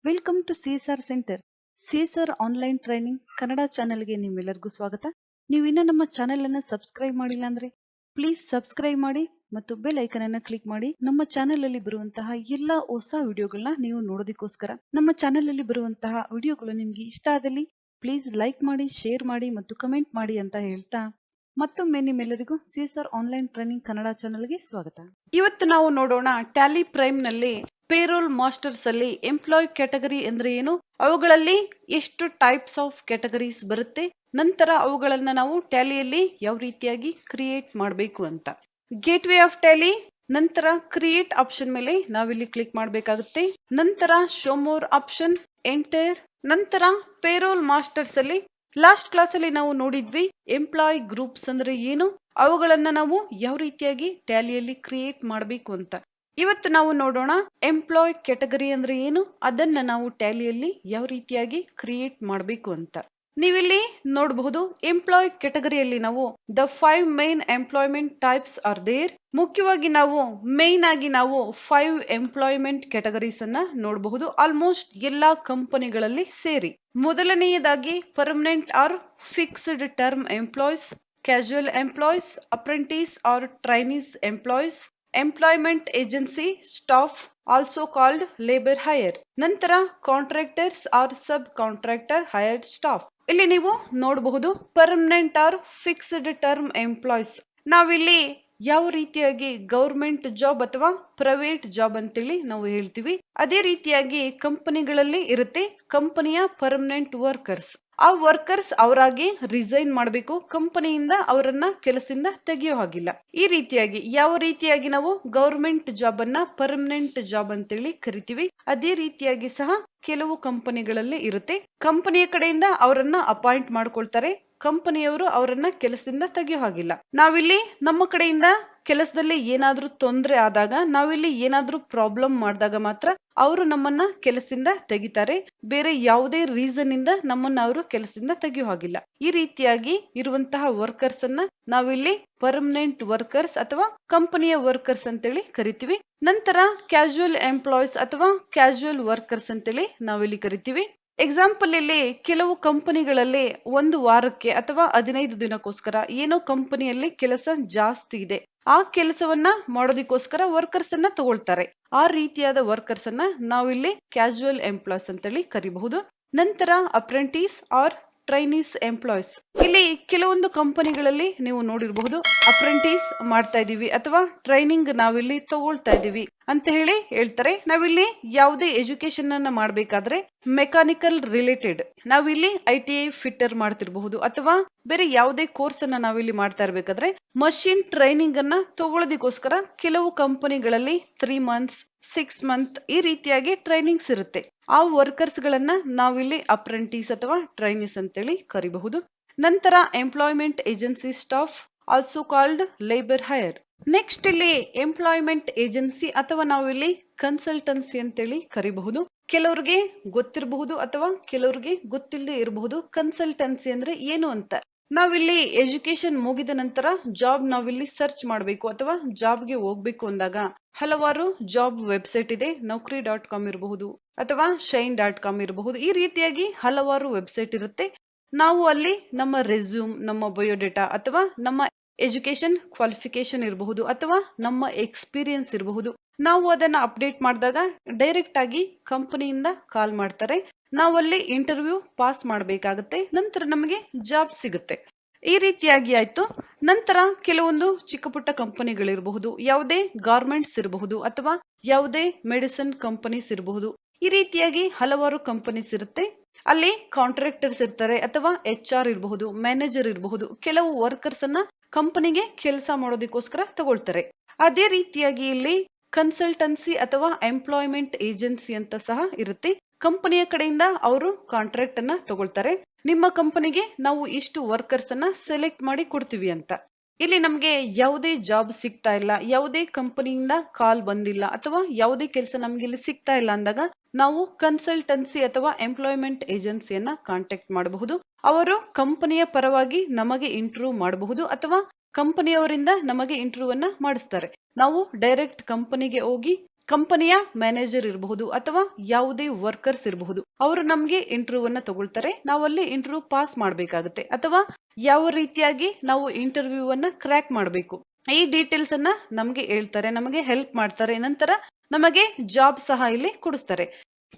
Welcome to CSR centre. CSR online training Kannada ಚಾನೆಲ್ಗೆ ನಿಮ್ಮೆಲ್ಲರಿಗೂ ಸ್ವಾಗತ. ನೀವು ಇನ್ನೂ ನಮ್ಮ ಚಾನೆಲ್ ಅನ್ನು ಸಬ್ಸ್ಕ್ರೈಬ್ ಮಾಡಿಲ್ಲ ಅಂದ್ರೆ ಪ್ಲೀಸ್ ಸಬ್ಸ್ಕ್ರೈಬ್ ಮಾಡಿ ಮತ್ತು ಬೆಲ್ ಐಕನ್ ಅನ್ನು ಕ್ಲಿಕ್ ಮಾಡಿ. ನಮ್ಮ ಚಾನೆಲ್ ಅಲ್ಲಿ ಬರುವಂತಹ ಎಲ್ಲಾ ಹೊಸ ವಿಡಿಯೋಗಳನ್ನ ನೀವು ನೋಡೋದಕ್ಕೋಸ್ಕರ. ನಮ್ಮ ಚಾನೆಲ್ ಅಲ್ಲಿ ಬರುವಂತಹ ವಿಡಿಯೋಗಳು ನಿಮ್ಗೆ ಇಷ್ಟ ಆದಲ್ಲಿ ಪ್ಲೀಸ್ ಲೈಕ್ ಮಾಡಿ, ಶೇರ್ ಮಾಡಿ ಮತ್ತು ಕಮೆಂಟ್ ಮಾಡಿ ಅಂತ ಹೇಳ್ತಾ ಮತ್ತೊಮ್ಮೆ ನಿಮ್ಮೆಲ್ಲರಿಗೂ ಸಿಎಸ್ಆರ್ ಆನ್ಲೈನ್ ಟ್ರೈನಿಂಗ್ ಕನ್ನಡ ಚಾನೆಲ್ಗೆ ಸ್ವಾಗತ. ಇವತ್ತು ನಾವು ನೋಡೋಣ ಟ್ಯಾಲಿ ಪ್ರೈಮ್ ನಲ್ಲಿ ಪೇರೋಲ್ ಮಾಸ್ಟರ್ಸ್ ಅಲ್ಲಿ ಎಂಪ್ಲಾಯ್ ಕ್ಯಾಟಗರಿ ಅಂದ್ರೆ ಏನು, ಅವುಗಳಲ್ಲಿ ಎಷ್ಟು ಟೈಪ್ಸ್ ಆಫ್ ಕ್ಯಾಟಗರೀಸ್ ಬರುತ್ತೆ, ನಂತರ ಅವುಗಳನ್ನ ನಾವು ಟ್ಯಾಲಿಯಲ್ಲಿ ಯಾವ ರೀತಿಯಾಗಿ ಕ್ರಿಯೇಟ್ ಮಾಡಬೇಕು ಅಂತ. ಗೇಟ್ ವೇ ಆಫ್ ಟ್ಯಾಲಿ, ನಂತರ ಕ್ರಿಯೇಟ್ ಆಪ್ಷನ್ ಮೇಲೆ ನಾವಿಲ್ಲಿ ಕ್ಲಿಕ್ ಮಾಡಬೇಕಾಗುತ್ತೆ. ನಂತರ ಶೋ ಮೋರ್ ಆಪ್ಷನ್, ಎಂಟರ್, ನಂತರ ಪೇರೋಲ್ ಮಾಸ್ಟರ್ಸ್ ಅಲ್ಲಿ ಲಾಸ್ಟ್ ಕ್ಲಾಸ್ ಅಲ್ಲಿ ನಾವು ನೋಡಿದ್ವಿ ಎಂಪ್ಲಾಯ್ ಗ್ರೂಪ್ಸ್ ಅಂದ್ರೆ ಏನು, ಅವುಗಳನ್ನ ನಾವು ಯಾವ ರೀತಿಯಾಗಿ ಟ್ಯಾಲಿಯಲ್ಲಿ ಕ್ರಿಯೇಟ್ ಮಾಡಬೇಕು ಅಂತ. ಇವತ್ತು ನಾವು ನೋಡೋಣ ಎಂಪ್ಲಾಯ್ ಕ್ಯಾಟಗರಿ ಅಂದ್ರೆ ಏನು, ಅದನ್ನ ನಾವು ಟ್ಯಾಲಿಯಲ್ಲಿ ಯಾವ ರೀತಿಯಾಗಿ ಕ್ರಿಯೇಟ್ ಮಾಡಬೇಕು ಅಂತ. ನೀವಿಲ್ಲಿ ನೋಡಬಹುದು ಎಂಪ್ಲಾಯ್ ಕ್ಯಾಟಗರಿಯಲ್ಲಿ ನಾವು the 5 main employment types are there. ಮುಖ್ಯವಾಗಿ ನಾವು ಮೇನ್ ಆಗಿ ನಾವು 5 ಎಂಪ್ಲಾಯ್ಮೆಂಟ್ ಕ್ಯಾಟಗರೀಸ್ ಅನ್ನ ನೋಡಬಹುದು ಆಲ್ಮೋಸ್ಟ್ ಎಲ್ಲಾ ಕಂಪನಿಗಳಲ್ಲಿ ಸೇರಿ. ಮೊದಲನೆಯದಾಗಿ permanent or fixed term employees, casual employees, apprentice or trainees employees, employment agency staff also called labour hire, ನಂತರ contractors or sub contractor hired staff. ಇಲ್ಲಿ ನೀವು ನೋಡಬಹುದು permanent or fixed term employees. ನಾವಿಲ್ಲಿ ಯಾವ ರೀತಿಯಾಗಿ ಗವರ್ಮೆಂಟ್ ಜಾಬ್ ಅಥವಾ private job ಅಂತೇಳಿ ನಾವು ಹೇಳ್ತೀವಿ, ಅದೇ ರೀತಿಯಾಗಿ ಕಂಪನಿಗಳಲ್ಲಿ ಇರುತ್ತೆ ಕಂಪನಿಯ ಪರ್ಮನೆಂಟ್ ವರ್ಕರ್ಸ್. ಆ ವರ್ಕರ್ಸ್ ಅವರಾಗಿ ರಿಸೈನ್ ಮಾಡಬೇಕು, ಕಂಪನಿಯಿಂದ ಅವರನ್ನ ಕೆಲಸದಿಂದ ತೆಗೆಯೋ ಹಾಗಿಲ್ಲ. ಈ ರೀತಿಯಾಗಿ ಯಾವ ರೀತಿಯಾಗಿ ನಾವು ಗವರ್ಮೆಂಟ್ ಜಾಬ್ ಅನ್ನ ಪರ್ಮನೆಂಟ್ ಜಾಬ್ ಅಂತೇಳಿ ಕರಿತೀವಿ, ಅದೇ ರೀತಿಯಾಗಿ ಸಹ ಕೆಲವು ಕಂಪನಿಗಳಲ್ಲಿ ಇರುತ್ತೆ. ಕಂಪನಿಯ ಕಡೆಯಿಂದ ಅವರನ್ನ ಅಪಾಯಿಂಟ್ ಮಾಡ್ಕೊಳ್ತಾರೆ, ಕಂಪನಿಯವರು ಅವರನ್ನ ಕೆಲಸದಿಂದ ತೆಗೆಯೋ ಹಾಗಿಲ್ಲ. ನಾವಿಲ್ಲಿ ನಮ್ಮ ಕಡೆಯಿಂದ ಕೆಲಸದಲ್ಲಿ ಏನಾದ್ರೂ ತೊಂದರೆ ಆದಾಗ, ನಾವಿಲ್ಲಿ ಏನಾದ್ರೂ ಪ್ರಾಬ್ಲಮ್ ಮಾಡಿದಾಗ ಮಾತ್ರ ಅವರು ನಮ್ಮನ್ನ ಕೆಲಸದಿಂದ ತೆಗಿತಾರೆ, ಬೇರೆ ಯಾವುದೇ ರೀಸನ್ ಇಂದ ನಮ್ಮನ್ನ ಅವರು ಕೆಲಸದಿಂದ ತೆಗೆಯೋ ಹಾಗಿಲ್ಲ. ಈ ರೀತಿಯಾಗಿ ಇರುವಂತಹ ವರ್ಕರ್ಸ್ ಅನ್ನ ನಾವಿಲ್ಲಿ ಪರ್ಮನೆಂಟ್ ವರ್ಕರ್ಸ್ ಅಥವಾ ಕಂಪನಿಯ ವರ್ಕರ್ಸ್ ಅಂತೇಳಿ ಕರಿತೀವಿ. ನಂತರ ಕ್ಯಾಶುಯಲ್ ಎಂಪ್ಲಾಯ್ಸ್ ಅಥವಾ ಕ್ಯಾಶುಯಲ್ ವರ್ಕರ್ಸ್ ಅಂತೇಳಿ ನಾವಿಲ್ಲಿ ಕರಿತೀವಿ. ಎಕ್ಸಾಂಪಲ್ ಇಲ್ಲಿ ಕೆಲವು ಕಂಪನಿಗಳಲ್ಲಿ ಒಂದು ವಾರಕ್ಕೆ ಅಥವಾ 15 ದಿನಕ್ಕೋಸ್ಕರ ಏನೋ ಕಂಪನಿಯಲ್ಲಿ ಕೆಲಸ ಜಾಸ್ತಿ ಇದೆ, ಆ ಕೆಲಸವನ್ನ ಮಾಡೋದಕ್ಕೋಸ್ಕರ ವರ್ಕರ್ಸ್ ಅನ್ನ ತಗೊಳ್ತಾರೆ. ಆ ರೀತಿಯಾದ ವರ್ಕರ್ಸ್ ಅನ್ನ ನಾವಿಲ್ಲಿ ಕ್ಯಾಶುಯಲ್ ಎಂಪ್ಲಾಯ್ಸ್ ಅಂತೇಳಿ ಕರಿಬಹುದು. ನಂತರ ಅಪ್ರೆಂಟಿಸ್ ಆರ್ ಟ್ರೈನೀಸ್ ಎಂಪ್ಲಾಯ್ಸ್. ಇಲ್ಲಿ ಕೆಲವೊಂದು ಕಂಪನಿಗಳಲ್ಲಿ ನೀವು ನೋಡಿರಬಹುದು ಅಪ್ರೆಂಟಿಸ್ ಮಾಡ್ತಾ ಇದೀವಿ ಅಥವಾ ಟ್ರೈನಿಂಗ್ ನಾವಿಲ್ಲಿ ತಗೊಳ್ತಾ ಇದೀವಿ ಅಂತ ಹೇಳಿ ಹೇಳ್ತಾರೆ. ನಾವಿಲ್ಲಿ ಯಾವುದೇ ಎಜುಕೇಶನ್ ಅನ್ನ ಮಾಡ್ಬೇಕಾದ್ರೆ ಮೆಕ್ಯಾನಿಕಲ್ ರಿಲೇಟೆಡ್ ನಾವಿಲ್ಲಿ ITI ಫಿಟ್ಟರ್ ಮಾಡ್ತಿರಬಹುದು ಅಥವಾ ಬೇರೆ ಯಾವುದೇ ಕೋರ್ಸ್ ಅನ್ನ ನಾವಿಲ್ಲಿ ಮಾಡ್ತಾ ಇರ್ಬೇಕಾದ್ರೆ ಮಷಿನ್ ಟ್ರೈನಿಂಗ್ ಅನ್ನ ತಗೊಳ್ಳೋದಕ್ಕೋಸ್ಕರ ಕೆಲವು ಕಂಪನಿಗಳಲ್ಲಿ 3 months 6 months ಈ ರೀತಿಯಾಗಿ ಟ್ರೈನಿಂಗ್ಸ್ ಇರುತ್ತೆ. ಆ ವರ್ಕರ್ಸ್ ಗಳನ್ನ ನಾವಿಲ್ಲಿ ಅಪ್ರೆಂಟಿಸ್ ಅಥವಾ ಟ್ರೈನೀಸ್ ಅಂತೇಳಿ ಕರಿಬಹುದು. ನಂತರ employment agency staff also called labour higher. Next ಇಲ್ಲಿ ಎಂಪ್ಲಾಯ್ಮೆಂಟ್ ಏಜೆನ್ಸಿ ಅಥವಾ ನಾವಿಲ್ಲಿ ಕನ್ಸಲ್ಟೆನ್ಸಿ ಅಂತೇಳಿ ಕರಿಬಹುದು. ಕೆಲವ್ರಿಗೆ ಗೊತ್ತಿರಬಹುದು ಅಥವಾ ಕೆಲವ್ರಿಗೆ ಗೊತ್ತಿಲ್ಲದೆ ಇರಬಹುದು ಕನ್ಸಲ್ಟೆನ್ಸಿ ಅಂದ್ರೆ ಏನು ಅಂತ. ನಾವಿಲ್ಲಿ ಎಜುಕೇಶನ್ ಮುಗಿದ ನಂತರ ಜಾಬ್ ನಾವಿಲ್ಲಿ ಸರ್ಚ್ ಮಾಡಬೇಕು ಅಥವಾ ಜಾಬ್ಗೆ ಹೋಗ್ಬೇಕು ಅಂದಾಗ ಹಲವಾರು ಜಾಬ್ ವೆಬ್ಸೈಟ್ ಇದೆ, Naukri.com ಇರಬಹುದು ಅಥವಾ Shine.com ಇರಬಹುದು. ಈ ರೀತಿಯಾಗಿ ಹಲವಾರು ವೆಬ್ಸೈಟ್ ಇರುತ್ತೆ. ನಾವು ಅಲ್ಲಿ ನಮ್ಮ ರೆಸ್ಯೂಮ್, ನಮ್ಮ ಬಯೋಡೇಟಾ ಅಥವಾ ನಮ್ಮ ಎಜುಕೇಶನ್ ಕ್ವಾಲಿಫಿಕೇಶನ್ ಇರಬಹುದು ಅಥವಾ ನಮ್ಮ ಎಕ್ಸ್ಪೀರಿಯನ್ಸ್ ಇರಬಹುದು, ನಾವು ಅದನ್ನ ಅಪ್ಡೇಟ್ ಮಾಡಿದಾಗ ಡೈರೆಕ್ಟ್ ಆಗಿ ಕಂಪನಿಯಿಂದ ಕಾಲ್ ಮಾಡ್ತಾರೆ. ನಾವಲ್ಲಿ ಇಂಟರ್ವ್ಯೂ ಪಾಸ್ ಮಾಡಬೇಕಾಗುತ್ತೆ, ನಂತರ ನಮಗೆ ಜಾಬ್ ಸಿಗುತ್ತೆ. ಈ ರೀತಿಯಾಗಿ ಆಯ್ತು. ನಂತರ ಕೆಲವೊಂದು ಚಿಕ್ಕ ಪುಟ್ಟ ಕಂಪನಿಗಳಿರಬಹುದು, ಯಾವುದೇ ಗಾರ್ಮೆಂಟ್ಸ್ ಇರಬಹುದು ಅಥವಾ ಯಾವುದೇ ಮೆಡಿಸಿನ್ ಕಂಪನೀಸ್ ಇರಬಹುದು. ಈ ರೀತಿಯಾಗಿ ಹಲವಾರು ಕಂಪನೀಸ್ ಇರುತ್ತೆ. ಅಲ್ಲಿ ಕಾಂಟ್ರಾಕ್ಟರ್ಸ್ ಇರ್ತಾರೆ ಅಥವಾ HR ಇರಬಹುದು, ಮ್ಯಾನೇಜರ್ ಇರಬಹುದು. ಕೆಲವು ವರ್ಕರ್ಸ್ ಅನ್ನ ಕಂಪನಿಗೆ ಕೆಲಸ ಮಾಡೋದಕ್ಕೋಸ್ಕರ ತಗೊಳ್ತಾರೆ. ಅದೇ ರೀತಿಯಾಗಿ ಇಲ್ಲಿ ಕನ್ಸಲ್ಟೆನ್ಸಿ ಅಥವಾ ಎಂಪ್ಲಾಯ್ಮೆಂಟ್ ಏಜೆನ್ಸಿ ಅಂತ ಸಹ ಇರುತ್ತೆ. ಕಂಪನಿಯ ಕಡೆಯಿಂದ ಅವರು ಕಾಂಟ್ರಾಕ್ಟ್ ಅನ್ನ ತಗೊಳ್ತಾರೆ, ನಿಮ್ಮ ಕಂಪನಿಗೆ ನಾವು ಇಷ್ಟು ವರ್ಕರ್ಸ್ ಅನ್ನ ಸೆಲೆಕ್ಟ್ ಮಾಡಿ ಕೊಡ್ತೀವಿ ಅಂತ. ಇಲ್ಲಿ ನಮ್ಗೆ ಯಾವುದೇ ಜಾಬ್ ಸಿಗ್ತಾ ಇಲ್ಲ, ಯಾವುದೇ ಕಂಪನಿಯಿಂದ ಕಾಲ್ ಬಂದಿಲ್ಲ ಅಥವಾ ಯಾವುದೇ ಕೆಲಸ ನಮ್ಗೆ ಇಲ್ಲಿ ಸಿಗ್ತಾ ಇಲ್ಲ ಅಂದಾಗ ನಾವು ಕನ್ಸಲ್ಟೆನ್ಸಿ ಅಥವಾ ಎಂಪ್ಲಾಯ್ಮೆಂಟ್ ಏಜೆನ್ಸಿಯನ್ನ ಕಾಂಟ್ಯಾಕ್ಟ್ ಮಾಡಬಹುದು. ಅವರು ಕಂಪನಿಯ ಪರವಾಗಿ ನಮಗೆ ಇಂಟರ್ವ್ಯೂ ಮಾಡಬಹುದು ಅಥವಾ ಕಂಪನಿಯವರಿಂದ ನಮಗೆ ಇಂಟರ್ವ್ಯೂ ಅನ್ನ ಮಾಡಿಸ್ತಾರೆ. ನಾವು ಡೈರೆಕ್ಟ್ ಕಂಪನಿಗೆ ಹೋಗಿ ಕಂಪನಿಯ ಮ್ಯಾನೇಜರ್ ಇರಬಹುದು ಅಥವಾ ಯಾವುದೇ ವರ್ಕರ್ಸ್ ಇರಬಹುದು, ಅವರು ನಮ್ಗೆ ಇಂಟರ್ವ್ಯೂ ಅನ್ನ ತಗೊಳ್ತಾರೆ. ನಾವಲ್ಲಿ ಇಂಟರ್ವ್ಯೂ ಪಾಸ್ ಮಾಡ್ಬೇಕಾಗುತ್ತೆ ಅಥವಾ ಯಾವ ರೀತಿಯಾಗಿ ನಾವು ಇಂಟರ್ವ್ಯೂ ಅನ್ನ ಕ್ರ್ಯಾಕ್ ಮಾಡಬೇಕು, ಈ ಡೀಟೇಲ್ಸ್ ಅನ್ನ ನಮ್ಗೆ ಹೇಳ್ತಾರೆ, ನಮಗೆ ಹೆಲ್ಪ್ ಮಾಡ್ತಾರೆ. ನಂತರ ನಮಗೆ ಜಾಬ್ ಸಹ ಇಲ್ಲಿ ಕೊಡಿಸ್ತಾರೆ.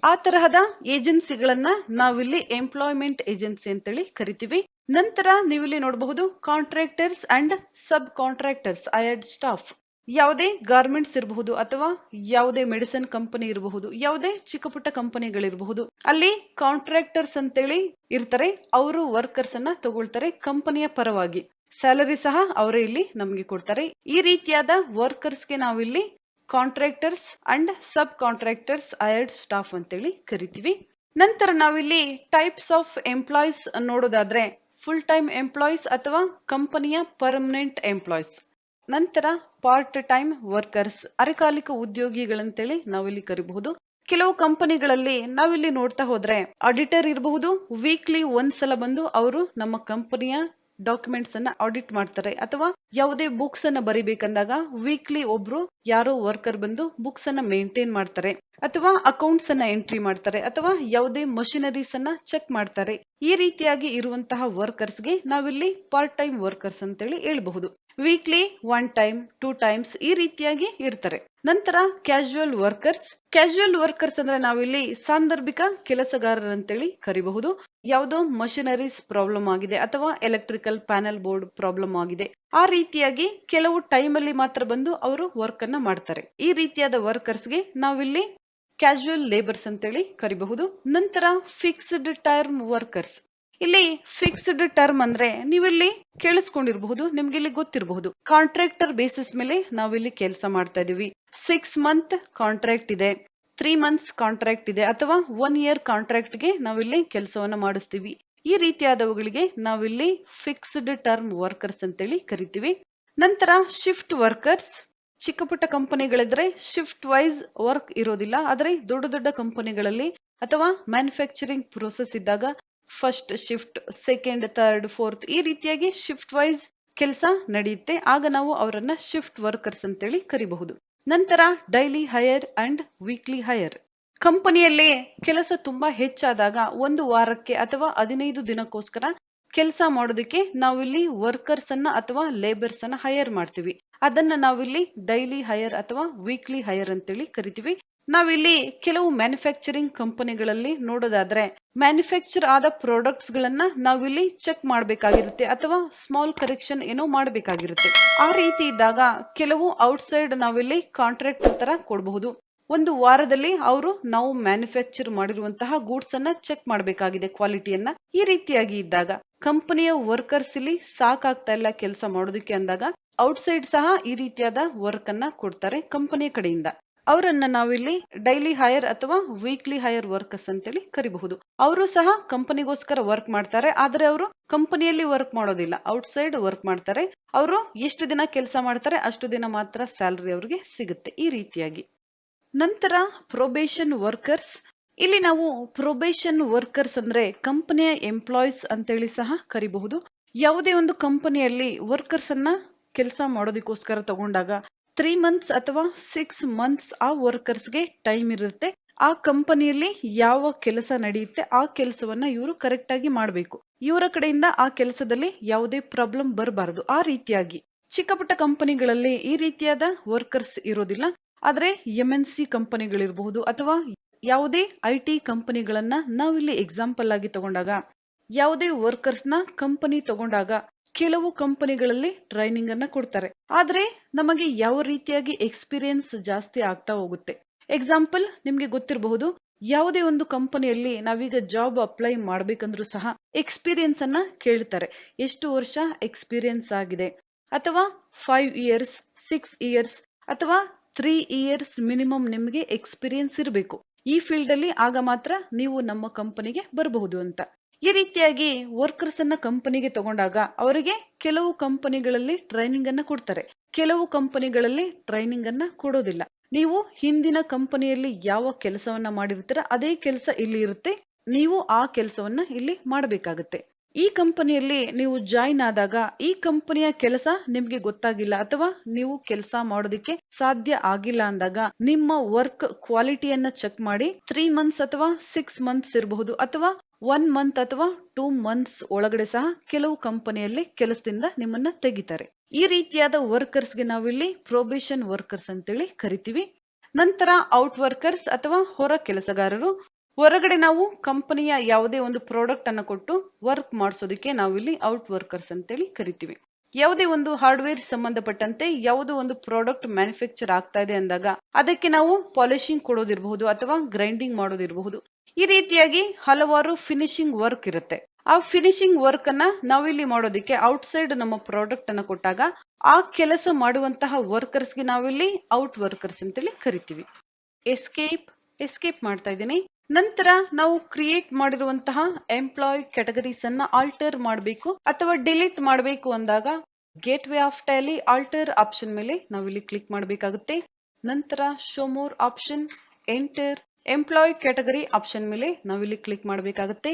ಆ ತರಹದ ಏಜೆನ್ಸಿಗಳನ್ನ ನಾವಿಲ್ಲಿ ಎಂಪ್ಲಾಯ್ಮೆಂಟ್ ಏಜೆನ್ಸಿ ಅಂತೇಳಿ ಕರಿತೀವಿ. ನಂತರ ನೀವಿಲ್ಲಿ ನೋಡಬಹುದು contractors and sub contractors hired staff. ಯಾವುದೇ ಗಾರ್ಮೆಂಟ್ಸ್ ಇರಬಹುದು ಅಥವಾ ಯಾವುದೇ ಮೆಡಿಸಿನ್ ಕಂಪನಿ ಇರಬಹುದು, ಯಾವುದೇ ಚಿಕ್ಕ ಪುಟ್ಟ ಕಂಪನಿಗಳಿರಬಹುದು, ಅಲ್ಲಿ ಕಾಂಟ್ರಾಕ್ಟರ್ಸ್ ಅಂತೇಳಿ ಇರ್ತಾರೆ. ಅವರು ವರ್ಕರ್ಸ್ ಅನ್ನ ತಗೊಳ್ತಾರೆ ಕಂಪನಿಯ ಪರವಾಗಿ. ಸ್ಯಾಲರಿ ಸಹ ಅವರೇ ಇಲ್ಲಿ ನಮ್ಗೆ ಕೊಡ್ತಾರೆ. ಈ ರೀತಿಯಾದ ವರ್ಕರ್ಸ್ಗೆ ನಾವಿಲ್ಲಿ contractors and sub contractors hired staff ಅಂತೇಳಿ ಕರಿತೀವಿ. ನಂತರ ನಾವಿಲ್ಲಿ ಟೈಪ್ಸ್ ಆಫ್ ಎಂಪ್ಲಾಯೀಸ್ ನೋಡೋದಾದ್ರೆ ಫುಲ್ ಟೈಮ್ ಎಂಪ್ಲಾಯೀಸ್ ಅಥವಾ ಕಂಪನಿಯ ಪರ್ಮನೆಂಟ್ ಎಂಪ್ಲಾಯೀಸ್. ನಂತರ ಪಾರ್ಟ್ ಟೈಮ್ ವರ್ಕರ್ಸ್, ಅರೆಕಾಲಿಕ ಉದ್ಯೋಗಿಗಳಂತೇಳಿ ನಾವಿಲ್ಲಿ ಕರಿಬಹುದು. ಕೆಲವು ಕಂಪನಿಗಳಲ್ಲಿ ನಾವಿಲ್ಲಿ ನೋಡ್ತಾ ಹೋದ್ರೆ ಆಡಿಟರ್ ಇರಬಹುದು, ವೀಕ್ಲಿ ಒಂದ್ಸಲ ಬಂದು ಅವರು ನಮ್ಮ ಕಂಪನಿಯ ಡಾಕ್ಯುಮೆಂಟ್ಸ್ ಅನ್ನ ಆಡಿಟ್ ಮಾಡ್ತಾರೆ. ಅಥವಾ ಯಾವುದೇ ಬುಕ್ಸ್ ಅನ್ನ ಬರಿಬೇಕಂದಾಗ ವೀಕ್ಲಿ ಒಬ್ರು ಯಾರೋ ವರ್ಕರ್ ಬಂದು ಬುಕ್ಸ್ ಅನ್ನ ಮೇಂಟೈನ್ ಮಾಡ್ತಾರೆ ಅಥವಾ ಅಕೌಂಟ್ಸ್ ಅನ್ನ ಎಂಟ್ರಿ ಮಾಡ್ತಾರೆ ಅಥವಾ ಯಾವುದೇ ಮಷಿನರೀಸ್ ಅನ್ನ ಚೆಕ್ ಮಾಡ್ತಾರೆ. ಈ ರೀತಿಯಾಗಿ ಇರುವಂತಹ ವರ್ಕರ್ಸ್ ಗೆ ನಾವಿಲ್ಲಿ ಪಾರ್ಟ್ ಟೈಮ್ ವರ್ಕರ್ಸ್ ಅಂತೇಳಿ ಹೇಳ್ಬಹುದು. ವೀಕ್ಲಿ 1 ಟೈಮ್ 2 ಟೈಮ್ಸ್ ಈ ರೀತಿಯಾಗಿ ಇರ್ತಾರೆ. ನಂತರ ಕ್ಯಾಶುವಲ್ ವರ್ಕರ್ಸ್. ಕ್ಯಾಶುವಲ್ ವರ್ಕರ್ಸ್ ಅಂದ್ರೆ ನಾವಿಲ್ಲಿ ಸಾಂದರ್ಭಿಕ ಕೆಲಸಗಾರರಂತೇಳಿ ಕರಿಬಹುದು. ಯಾವುದೋ ಮಷಿನರೀಸ್ ಪ್ರಾಬ್ಲಮ್ ಆಗಿದೆ ಅಥವಾ ಎಲೆಕ್ಟ್ರಿಕಲ್ ಪ್ಯಾನೆಲ್ ಬೋರ್ಡ್ ಪ್ರಾಬ್ಲಮ್ ಆಗಿದೆ, ಆ ರೀತಿಯಾಗಿ ಕೆಲವು ಟೈಮ್ ಅಲ್ಲಿ ಮಾತ್ರ ಬಂದು ಅವರು ವರ್ಕ್ ಅನ್ನ ಮಾಡ್ತಾರೆ. ಈ ರೀತಿಯಾದ ವರ್ಕರ್ಸ್ಗೆ ನಾವಿಲ್ಲಿ ಕ್ಯಾಶುವಲ್ ಲೇಬರ್ಸ್ ಅಂತೇಳಿ ಕರಿಬಹುದು. ನಂತರ ಫಿಕ್ಸ್ಡ್ ಟರ್ಮ್ ವರ್ಕರ್ಸ್. ಇಲ್ಲಿ ಫಿಕ್ಸ್ಡ್ ಟರ್ಮ್ ಅಂದ್ರೆ ನೀವಿಲ್ಲಿ ಕೇಳಿಸ್ಕೊಂಡಿರಬಹುದು, ನಿಮ್ಗೆ ಇಲ್ಲಿ ಗೊತ್ತಿರಬಹುದು, ಕಾಂಟ್ರಾಕ್ಟರ್ ಬೇಸಿಸ್ ಮೇಲೆ ನಾವಿಲ್ಲಿ ಕೆಲಸ ಮಾಡ್ತಾ ಇದೀವಿ. 6 ಮಂತ್ ಕಾಂಟ್ರಾಕ್ಟ್ ಇದೆ, 3 ಮಂತ್ಸ್ ಕಾಂಟ್ರಾಕ್ಟ್ ಇದೆ ಅಥವಾ 1 ಇಯರ್ ಕಾಂಟ್ರಾಕ್ಟ್ ಗೆ ನಾವಿಲ್ಲಿ ಕೆಲಸವನ್ನ ಮಾಡಿಸ್ತೀವಿ. ಈ ರೀತಿಯಾದವುಗಳಿಗೆ ನಾವಿಲ್ಲಿ ಫಿಕ್ಸ್ಡ್ ಟರ್ಮ್ ವರ್ಕರ್ಸ್ ಅಂತೇಳಿ ಕರಿತೀವಿ. ನಂತರ ಶಿಫ್ಟ್ ವರ್ಕರ್ಸ್. ಚಿಕ್ಕ ಪುಟ್ಟ ಕಂಪನಿಗಳಿದ್ರೆ ಶಿಫ್ಟ್ ವೈಸ್ ವರ್ಕ್ ಇರೋದಿಲ್ಲ, ಆದ್ರೆ ದೊಡ್ಡ ದೊಡ್ಡ ಕಂಪನಿಗಳಲ್ಲಿ ಅಥವಾ ಮ್ಯಾನುಫ್ಯಾಕ್ಚರಿಂಗ್ ಪ್ರೋಸೆಸ್ ಇದ್ದಾಗ first shift, second, third, fourth ಈ ರೀತಿಯಾಗಿ ಶಿಫ್ಟ್ ವೈಸ್ ಕೆಲಸ ನಡೆಯುತ್ತೆ. ಆಗ ನಾವು ಅವರನ್ನ ಶಿಫ್ಟ್ ವರ್ಕರ್ಸ್ ಅಂತೇಳಿ ಕರಿಬಹುದು. ನಂತರ daily higher and weekly higher. ಕಂಪನಿಯಲ್ಲಿ ಕೆಲಸ ತುಂಬಾ ಹೆಚ್ಚಾದಾಗ ಒಂದು ವಾರಕ್ಕೆ ಅಥವಾ 15 ದಿನಕ್ಕೋಸ್ಕರ ಕೆಲಸ ಮಾಡೋದಕ್ಕೆ ನಾವಿಲ್ಲಿ ವರ್ಕರ್ಸ್ ಅನ್ನ ಅಥವಾ ಲೇಬರ್ಸ್ ಅನ್ನ ಹೈಯರ್ ಮಾಡ್ತೀವಿ. ಅದನ್ನ ನಾವಿಲ್ಲಿ ಡೈಲಿ ಹೈಯರ್ ಅಥವಾ ವೀಕ್ಲಿ ಹೈಯರ್ ಅಂತೇಳಿ ಕರಿತೀವಿ. ನಾವಿಲ್ಲಿ ಕೆಲವು ಮ್ಯಾನುಫ್ಯಾಕ್ಚರಿಂಗ್ ಕಂಪನಿಗಳಲ್ಲಿ ನೋಡೋದಾದ್ರೆ ಮ್ಯಾನುಫ್ಯಾಕ್ಚರ್ ಆದ ಪ್ರಾಡಕ್ಟ್ಸ್ ಗಳನ್ನ ನಾವಿಲ್ಲಿ ಚೆಕ್ ಮಾಡಬೇಕಾಗಿರುತ್ತೆ ಅಥವಾ ಸ್ಮಾಲ್ ಕರೆಕ್ಷನ್ ಏನೋ ಮಾಡಬೇಕಾಗಿರುತ್ತೆ. ಆ ರೀತಿ ಇದ್ದಾಗ ಕೆಲವು ಔಟ್ಸೈಡ್ ನಾವಿಲ್ಲಿ ಕಾಂಟ್ರಾಕ್ಟ್ ತರ ಕೊಡಬಹುದು. ಒಂದು ವಾರದಲ್ಲಿ ಅವರು ನಾವು ಮ್ಯಾನುಫ್ಯಾಕ್ಚರ್ ಮಾಡಿರುವಂತಹ ಗೂಡ್ಸ್ ಅನ್ನ ಚೆಕ್ ಮಾಡಬೇಕಾಗಿದೆ, ಕ್ವಾಲಿಟಿಯನ್ನ. ಈ ರೀತಿಯಾಗಿ ಇದ್ದಾಗ ಕಂಪನಿಯ ವರ್ಕರ್ಸ್ ಇಲ್ಲಿ ಸಾಕಾಗ್ತಾ ಇಲ್ಲ ಕೆಲಸ ಮಾಡೋದಕ್ಕೆ ಅಂದಾಗ ಔಟ್ಸೈಡ್ ಸಹ ಈ ರೀತಿಯಾದ ವರ್ಕ್ ಅನ್ನ ಕೊಡ್ತಾರೆ ಕಂಪನಿಯ ಕಡೆಯಿಂದ. ಅವರನ್ನ ನಾವಿಲ್ಲಿ ಡೈಲಿ ಹೈಯರ್ ಅಥವಾ ವೀಕ್ಲಿ ಹೈಯರ್ ವರ್ಕರ್ಸ್ ಅಂತೇಳಿ ಕರಿಬಹುದು. ಅವರು ಸಹ ಕಂಪನಿಗೋಸ್ಕರ ವರ್ಕ್ ಮಾಡ್ತಾರೆ, ಆದ್ರೆ ಅವರು ಕಂಪನಿಯಲ್ಲಿ ವರ್ಕ್ ಮಾಡೋದಿಲ್ಲ, ಔಟ್ಸೈಡ್ ವರ್ಕ್ ಮಾಡ್ತಾರೆ. ಅವರು ಎಷ್ಟು ದಿನ ಕೆಲಸ ಮಾಡ್ತಾರೆ ಅಷ್ಟು ದಿನ ಮಾತ್ರ ಸ್ಯಾಲರಿ ಅವ್ರಿಗೆ ಸಿಗುತ್ತೆ. ಈ ರೀತಿಯಾಗಿ ನಂತರ ಪ್ರೊಬೇಷನ್ ವರ್ಕರ್ಸ್. ಇಲ್ಲಿ ನಾವು ಪ್ರೊಬೇಷನ್ ವರ್ಕರ್ಸ್ ಅಂದ್ರೆ ಕಂಪನಿಯ ಎಂಪ್ಲಾಯೀಸ್ ಅಂತೇಳಿ ಸಹ ಕರಿಬಹುದು. ಯಾವುದೇ ಒಂದು ಕಂಪನಿಯಲ್ಲಿ ವರ್ಕರ್ಸ್ ಅನ್ನ ಕೆಲಸ ಮಾಡೋದಕ್ಕೋಸ್ಕರ ತಗೊಂಡಾಗ 3 ಮಂತ್ಸ್ ಅಥವಾ 6 ಮಂತ್ಸ್ ಆ ವರ್ಕರ್ಸ್ಗೆ ಟೈಮ್ ಇರುತ್ತೆ. ಆ ಕಂಪನಿಯಲ್ಲಿ ಯಾವ ಕೆಲಸ ನಡೆಯುತ್ತೆ ಆ ಕೆಲಸವನ್ನ ಇವರು ಕರೆಕ್ಟ್ ಆಗಿ ಮಾಡಬೇಕು. ಇವರ ಕಡೆಯಿಂದ ಆ ಕೆಲಸದಲ್ಲಿ ಯಾವುದೇ ಪ್ರಾಬ್ಲಮ್ ಬರಬಾರದು. ಆ ರೀತಿಯಾಗಿ ಚಿಕ್ಕ ಪುಟ್ಟ ಕಂಪನಿಗಳಲ್ಲಿ ಈ ರೀತಿಯಾದ ವರ್ಕರ್ಸ್ ಇರೋದಿಲ್ಲ. ಆದ್ರೆ MNC ಕಂಪನಿಗಳಿರಬಹುದು ಅಥವಾ ಯಾವುದೇ IT ಕಂಪನಿಗಳನ್ನ ನಾವಿಲ್ಲಿ ಎಕ್ಸಾಂಪಲ್ ಆಗಿ ತಗೊಂಡಾಗ, ಯಾವುದೇ ವರ್ಕರ್ಸ್ ನ ಕಂಪನಿ ತಗೊಂಡಾಗ ಕೆಲವು ಕಂಪನಿಗಳಲ್ಲಿ ಟ್ರೈನಿಂಗ್ ಅನ್ನ ಕೊಡ್ತಾರೆ. ಆದ್ರೆ ನಮಗೆ ಯಾವ ರೀತಿಯಾಗಿ ಎಕ್ಸ್ಪೀರಿಯನ್ಸ್ ಜಾಸ್ತಿ ಆಗ್ತಾ ಹೋಗುತ್ತೆ. ಎಕ್ಸಾಂಪಲ್ ನಿಮ್ಗೆ ಗೊತ್ತಿರಬಹುದು, ಯಾವುದೇ ಒಂದು ಕಂಪನಿಯಲ್ಲಿ ನಾವೀಗ ಜಾಬ್ ಅಪ್ಲೈ ಮಾಡ್ಬೇಕಂದ್ರೂ ಸಹ ಎಕ್ಸ್ಪೀರಿಯನ್ಸ್ ಅನ್ನ ಕೇಳ್ತಾರೆ. ಎಷ್ಟು ವರ್ಷ ಎಕ್ಸ್ಪೀರಿಯನ್ಸ್ ಆಗಿದೆ ಅಥವಾ 5 ಇಯರ್ಸ್ 6 ಇಯರ್ಸ್ ಅಥವಾ 3 ಇಯರ್ಸ್ ಮಿನಿಮಮ್ ನಿಮ್ಗೆ ಎಕ್ಸ್ಪೀರಿಯನ್ಸ್ ಇರಬೇಕು ಈ ಫೀಲ್ಡ್ ಅಲ್ಲಿ, ಆಗ ಮಾತ್ರ ನೀವು ನಮ್ಮ ಕಂಪನಿಗೆ ಬರಬಹುದು ಅಂತ. ಈ ರೀತಿಯಾಗಿ ವರ್ಕರ್ಸ್ ಅನ್ನ ಕಂಪನಿಗೆ ತಗೊಂಡಾಗ ಅವರಿಗೆ ಕೆಲವು ಕಂಪನಿಗಳಲ್ಲಿ ಟ್ರೈನಿಂಗ್ ಅನ್ನ ಕೊಡ್ತಾರೆ, ಕೆಲವು ಕಂಪನಿಗಳಲ್ಲಿ ಟ್ರೈನಿಂಗ್ ಅನ್ನ ಕೊಡೋದಿಲ್ಲ. ನೀವು ಹಿಂದಿನ ಕಂಪನಿಯಲ್ಲಿ ಯಾವ ಕೆಲಸವನ್ನ ಮಾಡಿರ್ತೀರ ಅದೇ ಕೆಲಸ ಇಲ್ಲಿ ಇರುತ್ತೆ, ನೀವು ಆ ಕೆಲಸವನ್ನ ಇಲ್ಲಿ ಮಾಡಬೇಕಾಗುತ್ತೆ. ಈ ಕಂಪನಿಯಲ್ಲಿ ನೀವು ಜಾಯಿನ್ ಆದಾಗ ಈ ಕಂಪನಿಯ ಕೆಲಸ ನಿಮ್ಗೆ ಗೊತ್ತಾಗಿಲ್ಲ ಅಥವಾ ನೀವು ಕೆಲಸ ಮಾಡೋದಕ್ಕೆ ಸಾಧ್ಯ ಆಗಿಲ್ಲ ಅಂದಾಗ ನಿಮ್ಮ ವರ್ಕ್ ಕ್ವಾಲಿಟಿಯನ್ನ ಚೆಕ್ ಮಾಡಿ 3 ಮಂತ್ಸ್ ಅಥವಾ 6 ಮಂತ್ಸ್ ಇರಬಹುದು ಅಥವಾ 1 ಮಂತ್ ಅಥವಾ 2 ಮಂತ್ಸ್ ಒಳಗಡೆ ಸಹ ಕೆಲವು ಕಂಪನಿಯಲ್ಲಿ ಕೆಲಸದಿಂದ ನಿಮ್ಮನ್ನ ತೆಗಿತಾರೆ. ಈ ರೀತಿಯಾದ ವರ್ಕರ್ಸ್ಗೆ ನಾವಿಲ್ಲಿ ಪ್ರೊಬೇಷನ್ ವರ್ಕರ್ಸ್ ಅಂತೇಳಿ ಕರಿತೀವಿ. ನಂತರ ಔಟ್ ವರ್ಕರ್ಸ್ ಅಥವಾ ಹೊರ ಕೆಲಸಗಾರರು. ಹೊರಗಡೆ ನಾವು ಕಂಪನಿಯ ಯಾವುದೇ ಒಂದು ಪ್ರಾಡಕ್ಟ್ ಅನ್ನು ಕೊಟ್ಟು ವರ್ಕ್ ಮಾಡಿಸೋದಕ್ಕೆ ನಾವಿಲ್ಲಿ ಔಟ್ ವರ್ಕರ್ಸ್ ಅಂತೇಳಿ ಕರಿತೀವಿ. ಯಾವುದೇ ಒಂದು ಹಾರ್ಡ್ವೇರ್ ಸಂಬಂಧಪಟ್ಟಂತೆ ಯಾವುದೋ ಒಂದು ಪ್ರಾಡಕ್ಟ್ ಮ್ಯಾನುಫ್ಯಾಕ್ಚರ್ ಆಗ್ತಾ ಇದೆ ಅಂದಾಗ ಅದಕ್ಕೆ ನಾವು ಪಾಲಿಶಿಂಗ್ ಕೊಡೋದಿರಬಹುದು ಅಥವಾ ಗ್ರೈಂಡಿಂಗ್ ಮಾಡೋದಿರಬಹುದು. ಈ ರೀತಿಯಾಗಿ ಹಲವಾರು ಫಿನಿಶಿಂಗ್ ವರ್ಕ್ ಇರುತ್ತೆ. ಆ ಫಿನಿಶಿಂಗ್ ವರ್ಕ್ ಅನ್ನ ನಾವಿಲ್ಲಿ ಮಾಡೋದಕ್ಕೆ ಔಟ್ಸೈಡ್ ನಮ್ಮ ಪ್ರಾಡಕ್ಟ್ ಅನ್ನ ಕೊಟ್ಟಾಗ ಆ ಕೆಲಸ ಮಾಡುವಂತಹ ವರ್ಕರ್ಸ್ಗೆ ನಾವಿಲ್ಲಿ ಔಟ್ ವರ್ಕರ್ಸ್ ಅಂತೇಳಿ ಕರಿತೀವಿ. ಎಸ್ಕೇಪ್ ಮಾಡ್ತಾ ಇದ್ದೀನಿ. ನಂತರ ನಾವು ಕ್ರಿಯೇಟ್ ಮಾಡಿರುವಂತಹ ಎಂಪ್ಲಾಯ್ ಕ್ಯಾಟಗರೀಸ್ ಅನ್ನ ಆಲ್ಟರ್ ಮಾಡಬೇಕು ಅಥವಾ ಡಿಲೀಟ್ ಮಾಡಬೇಕು ಅಂದಾಗ gateway of Tally alter option ಮೇಲೆ ನಾವಿಲ್ಲಿ ಕ್ಲಿಕ್ ಮಾಡಬೇಕಾಗುತ್ತೆ. ನಂತರ show more option, enter employee category option ಮೇಲೆ ನಾವಿಲ್ಲಿ ಕ್ಲಿಕ್ ಮಾಡಬೇಕಾಗುತ್ತೆ.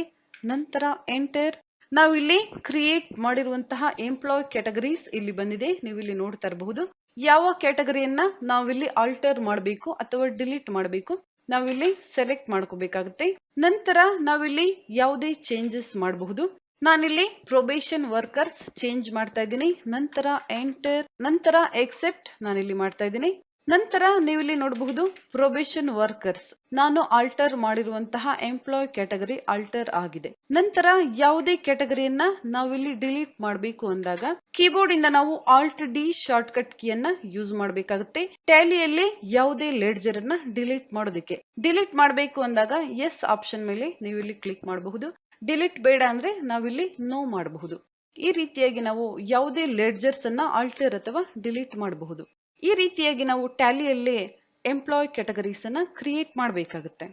ನಂತರ ಎಂಟರ್ ನಾವಿಲ್ಲಿ ಕ್ರಿಯೇಟ್ ಮಾಡಿರುವಂತಹ ಎಂಪ್ಲಾಯ್ ಕ್ಯಾಟಗರೀಸ್ ಇಲ್ಲಿ ಬಂದಿದೆ, ನೀವು ಇಲ್ಲಿ ನೋಡ್ತಾ ಇರಬಹುದು. ಯಾವ ಕ್ಯಾಟಗರಿಯನ್ನ ನಾವಿಲ್ಲಿ ಆಲ್ಟರ್ ಮಾಡಬೇಕು ಅಥವಾ ಡಿಲೀಟ್ ಮಾಡಬೇಕು ನಾವಿಲ್ಲಿ ಸೆಲೆಕ್ಟ್ ಮಾಡ್ಕೋಬೇಕಾಗುತ್ತೆ. ನಂತರ ನಾವಿಲ್ಲಿ ಯಾವುದೇ ಚೇಂಜಸ್ ಮಾಡಬಹುದು. ನಾನಿಲ್ಲಿ ಪ್ರೊಬೇಷನ್ ವರ್ಕರ್ಸ್ ಚೇಂಜ್ ಮಾಡ್ತಾ ಇದ್ದೀನಿ. ನಂತರ ಎಂಟರ್, ನಂತರ ಎಕ್ಸೆಪ್ಟ್ ನಾನಿಲ್ಲಿ ಮಾಡ್ತಾ ಇದ್ದೀನಿ. ನಂತರ ನೀವಿಲ್ಲಿ ನೋಡಬಹುದು ಪ್ರೊಬೇಷನ್ ವರ್ಕರ್ಸ್ ನಾನು ಆಲ್ಟರ್ ಮಾಡಿರುವಂತಹ ಎಂಪ್ಲಾಯ್ ಕ್ಯಾಟಗರಿ ಆಲ್ಟರ್ ಆಗಿದೆ. ನಂತರ ಯಾವುದೇ ಕ್ಯಾಟಗರಿಯನ್ನ ನಾವಿಲ್ಲಿ ಡಿಲೀಟ್ ಮಾಡಬೇಕು ಅಂದಾಗ ಕೀಬೋರ್ಡ್ ಇಂದ ನಾವು ಆಲ್ಟ್ ಡಿ ಶಾರ್ಟ್ ಕಟ್ ಕೀಯನ್ನ ಯೂಸ್ ಮಾಡಬೇಕಾಗುತ್ತೆ. ಟ್ಯಾಲಿಯಲ್ಲಿ ಯಾವುದೇ ಲೆಡ್ಜರ್ ಅನ್ನ ಡಿಲೀಟ್ ಮಾಡೋದಕ್ಕೆ ಡಿಲೀಟ್ ಮಾಡಬೇಕು ಅಂದಾಗ ಎಸ್ ಆಪ್ಷನ್ ಮೇಲೆ ನೀವು ಇಲ್ಲಿ ಕ್ಲಿಕ್ ಮಾಡಬಹುದು. ಡಿಲೀಟ್ ಬೇಡ ಅಂದ್ರೆ ನಾವಿಲ್ಲಿ ನೋ ಮಾಡಬಹುದು. ಈ ರೀತಿಯಾಗಿ ನಾವು ಯಾವುದೇ ಲೆಡ್ಜರ್ಸ್ ಅನ್ನ ಆಲ್ಟರ್ ಅಥವಾ ಡಿಲೀಟ್ ಮಾಡಬಹುದು. ಈ ರೀತಿಯಾಗಿ ನಾವು ಟ್ಯಾಲಿಯಲ್ಲಿ ಎಂಪ್ಲಾಯ್ ಕ್ಯಾಟಗರೀಸ್ ಅನ್ನ ಕ್ರಿಯೇಟ್ ಮಾಡಬೇಕಾಗುತ್ತೆ.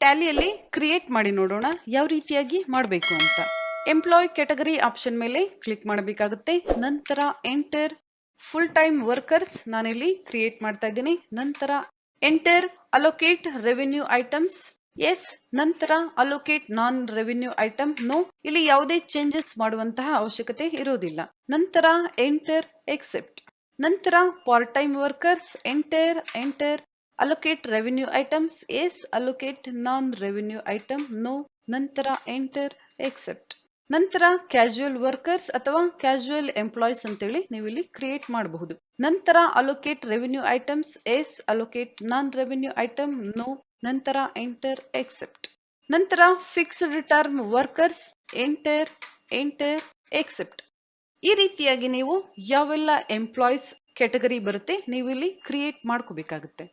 ಟ್ಯಾಲಿಯಲ್ಲಿ ಕ್ರಿಯೇಟ್ ಮಾಡಿ ನೋಡೋಣ ಯಾವ ರೀತಿಯಾಗಿ ಮಾಡಬೇಕು ಅಂತ. ಎಂಪ್ಲಾಯ್ ಕ್ಯಾಟಗರಿ ಆಪ್ಷನ್ ಮೇಲೆ ಕ್ಲಿಕ್ ಮಾಡಬೇಕಾಗುತ್ತೆ. ನಂತರ ಎಂಟರ್ ಫುಲ್ ಟೈಮ್ ವರ್ಕರ್ಸ್ ನಾನಿಲ್ಲಿ ಕ್ರಿಯೇಟ್ ಮಾಡ್ತಾ ಇದ್ದೀನಿ. ನಂತರ enter allocate revenue items, yes. ನಂತರ allocate non revenue item, no. ಇಲ್ಲಿ ಯಾವುದೇ ಚೇಂಜಸ್ ಮಾಡುವಂತಹ ಅವಶ್ಯಕತೆ ಇರೋದಿಲ್ಲ. ನಂತರ ಎಂಟರ್ ಎಕ್ಸೆಪ್ಟ್. ನಂತರ part time workers enter allocate revenue items, yes. Allocate non revenue item, no. ನಂತರ ಎಂಟರ್ ಎಕ್ಸೆಪ್ಟ್. ನಂತರ ಕ್ಯಾಶುಯಲ್ ವರ್ಕರ್ಸ್ ಅಥವಾ ಕ್ಯಾಶುಯಲ್ ಎಂಪ್ಲಾಯ್ಸ್ ಅಂತೇಳಿ ನೀವು ಇಲ್ಲಿ ಕ್ರಿಯೇಟ್ ಮಾಡಬಹುದು. ನಂತರ allocate revenue items, yes. Allocate non revenue item, no. ನಂತರ ಎಂಟರ್ ಎಕ್ಸೆಪ್ಟ್. ನಂತರ fixed term workers enter accept. ಈ ರೀತಿಯಾಗಿ ನೀವು ಯಾವೆಲ್ಲ ಎಂಪ್ಲಾಯ್ಸ್ ಕ್ಯಾಟಗರಿ ಬರುತ್ತೆ ನೀವು ಇಲ್ಲಿ ಕ್ರಿಯೇಟ್ ಮಾಡ್ಕೋಬೇಕಾಗುತ್ತೆ.